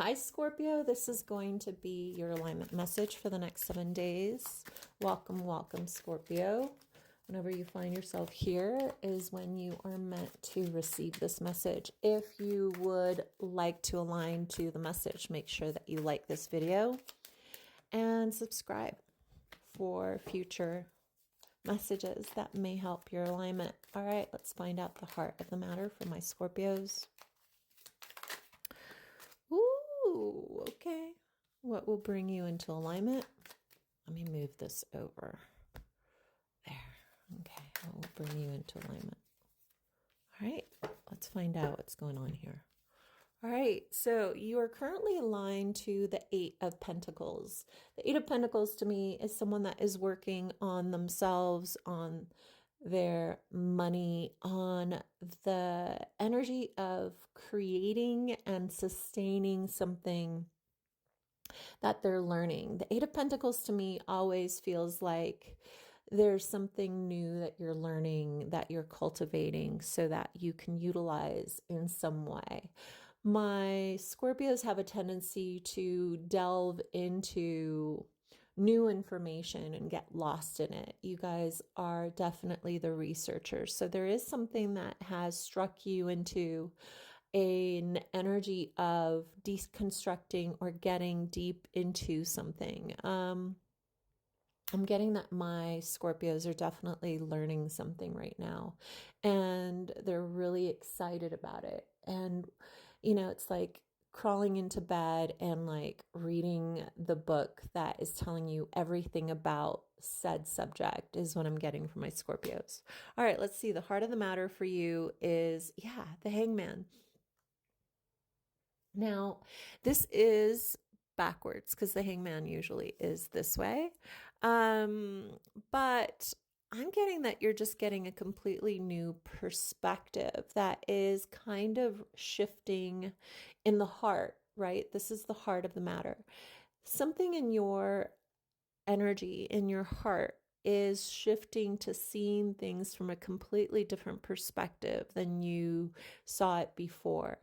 Hi, Scorpio. This is going to be your alignment message for the next 7 days. Welcome, welcome, Scorpio. Whenever you find yourself here is when you are meant to receive this message. If you would like to align to the message, make sure that you like this video and subscribe for future messages that may help your alignment. All right, let's find out the heart of the matter for my Scorpios. Ooh, okay. What will bring you into alignment? Let me move this over. There. Okay. What will bring you into alignment? All right. Let's find out what's going on here. All right. So you are currently aligned to the Eight of Pentacles. The Eight of Pentacles to me is someone that is working on themselves, on their money, on the energy of creating and sustaining something that they're learning. The Eight of Pentacles to me always feels like there's something new that you're learning, that you're cultivating so that you can utilize in some way. My Scorpios have a tendency to delve into new information and get lost in it. You guys are definitely the researchers. So there is something that has struck you into an energy of deconstructing or getting deep into something. I'm getting that my Scorpios are definitely learning something right now, and they're really excited about it. And, you know, it's like crawling into bed and like reading the book that is telling you everything about said subject is what I'm getting from my Scorpios. All right, let's see. The heart of the matter for you is, the Hangman. Now, this is backwards because the Hangman usually is this way. But I'm getting that you're just getting a completely new perspective that is kind of shifting in the heart, right? This is the heart of the matter. Something in your energy, in your heart, is shifting to seeing things from a completely different perspective than you saw it before.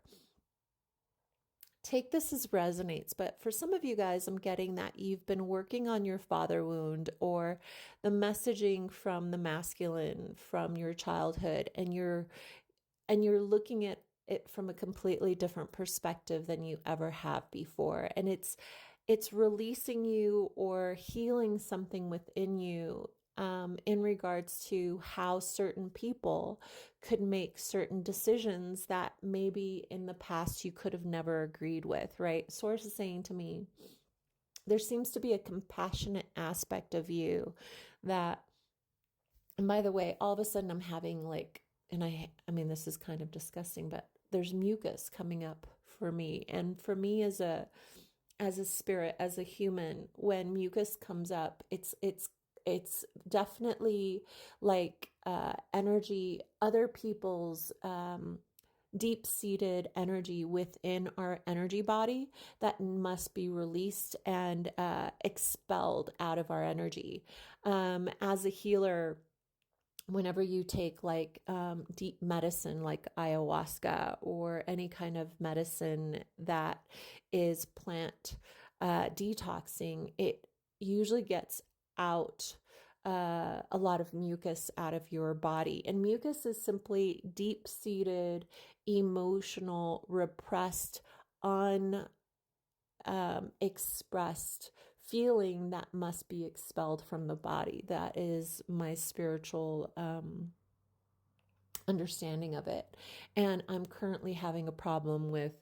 Take this as resonates, but for some of you guys, I'm getting that you've been working on your father wound or the messaging from the masculine from your childhood, and you're looking at it from a completely different perspective than you ever have before. And it's releasing you or healing something within you in regards to how certain people could make certain decisions that maybe in the past you could have never agreed with, right? Source is saying to me, there seems to be a compassionate aspect of you that, and by the way, all of a sudden I'm having like, and I mean, this is kind of disgusting, but there's mucus coming up for me. And for me as a spirit, as a human, when mucus comes up, it's definitely like energy, other people's deep-seated energy within our energy body that must be released and expelled out of our energy. As a healer, whenever you take like deep medicine like ayahuasca or any kind of medicine that is plant detoxing, it usually gets out a lot of mucus out of your body. And mucus is simply deep-seated, emotional, repressed, expressed feeling that must be expelled from the body. That is my spiritual understanding of it. And I'm currently having a problem with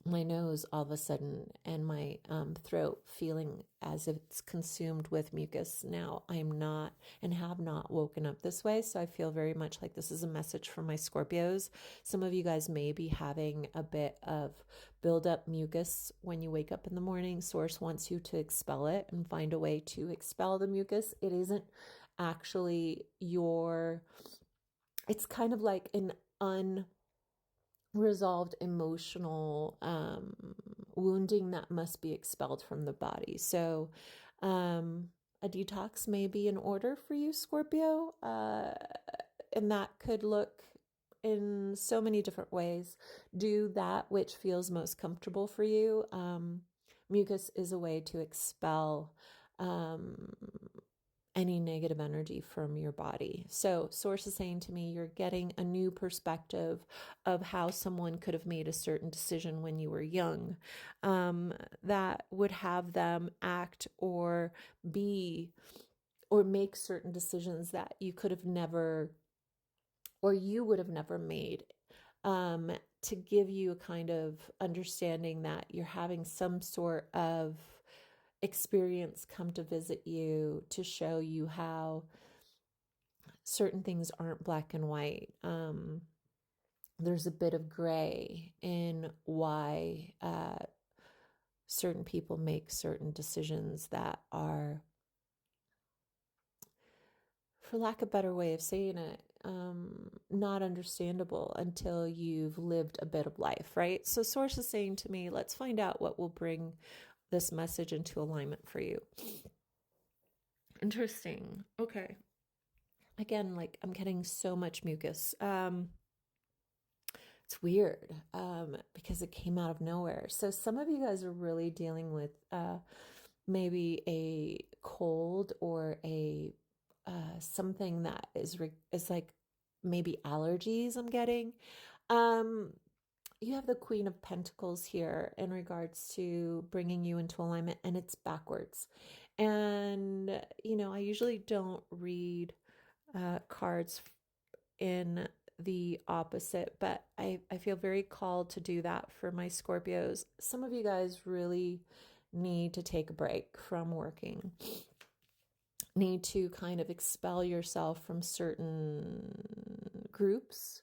my nose all of a sudden and my throat feeling as if it's consumed with mucus. Now I'm not and have not woken up this way, so I feel very much like this is a message from my Scorpios. Some of you guys may be having a bit of buildup mucus when you wake up in the morning. Source wants you to expel it and find a way to expel the mucus. It isn't actually it's kind of like an unresolved emotional wounding that must be expelled from the body. So a detox may be in order for you, Scorpio, and that could look in so many different ways. Do that which feels most comfortable for you. Mucus is a way to expel any negative energy from your body. So source is saying to me, you're getting a new perspective of how someone could have made a certain decision when you were young, that would have them act or be or make certain decisions that you could have never, or you would have never made, to give you a kind of understanding that you're having some sort of experience come to visit you to show you how certain things aren't black and white. There's a bit of gray in why certain people make certain decisions that are, for lack of a better way of saying it, not understandable until you've lived a bit of life, right? So source is saying to me, let's find out what will bring this message into alignment for you. Interesting. Okay. Again, like I'm getting so much mucus. It's weird because it came out of nowhere. So some of you guys are really dealing with maybe a cold or a something that is like maybe allergies I'm getting. You have the Queen of Pentacles here in regards to bringing you into alignment, and it's backwards. And, you know, I usually don't read cards in the opposite, but I feel very called to do that for my Scorpios. Some of you guys really need to take a break from working, need to kind of expel yourself from certain groups.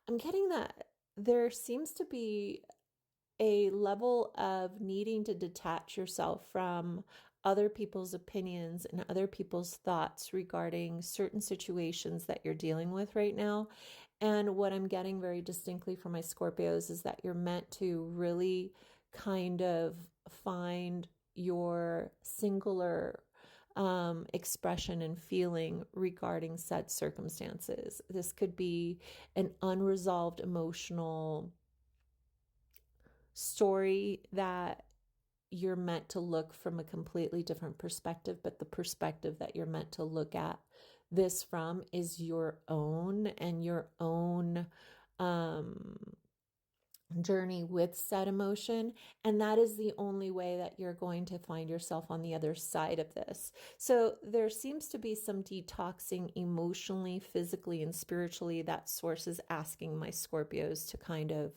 I'm getting that there seems to be a level of needing to detach yourself from other people's opinions and other people's thoughts regarding certain situations that you're dealing with right now. And what I'm getting very distinctly from my Scorpios is that you're meant to really kind of find your singular expression and feeling regarding said circumstances. This could be an unresolved emotional story that you're meant to look from a completely different perspective, but the perspective that you're meant to look at this from is your own and your own journey with said emotion. And that is the only way that you're going to find yourself on the other side of this. So there seems to be some detoxing emotionally, physically, and spiritually that source is asking my Scorpios to kind of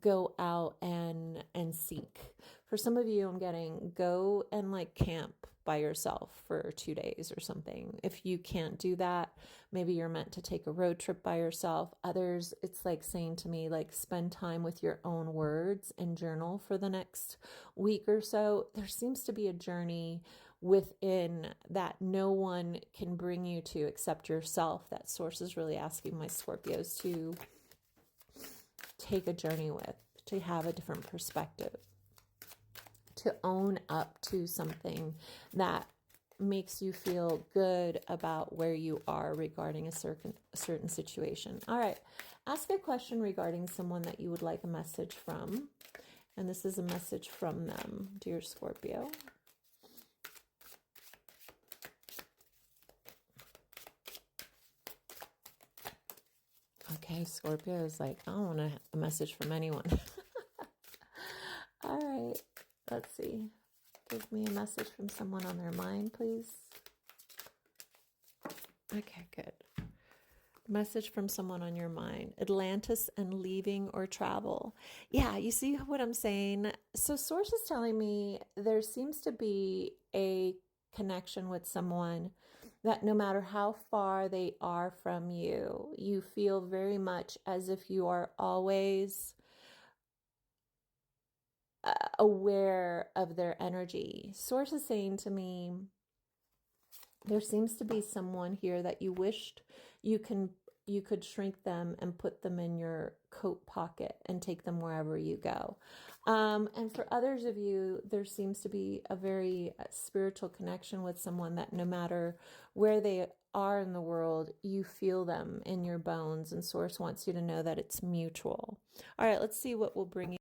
go out and seek. For some of you, I'm getting go and like camp by yourself for 2 days or something. If you can't do that, maybe you're meant to take a road trip by yourself. Others, it's like saying to me, like spend time with your own words and journal for the next week or so. There seems to be a journey within that no one can bring you to except yourself. That source is really asking my Scorpios to take a journey with, to have a different perspective, to own up to something that makes you feel good about where you are regarding a certain situation. All right, ask a question regarding someone that you would like a message from. And this is a message from them, dear Scorpio. Okay, Scorpio is like, I don't want a message from anyone. All right, let's see. Give me a message from someone on their mind, please. Okay, good. Message from someone on your mind. Atlantis and leaving or travel. Yeah, you see what I'm saying? So source is telling me there seems to be a connection with someone that no matter how far they are from you, you feel very much as if you are always aware of their energy. Source is saying to me, there seems to be someone here that you wished you you could shrink them and put them in your coat pocket and take them wherever you go. And for others of you, there seems to be a very spiritual connection with someone that no matter where they are in the world, you feel them in your bones, and Source wants you to know that it's mutual. All right, let's see what will bring you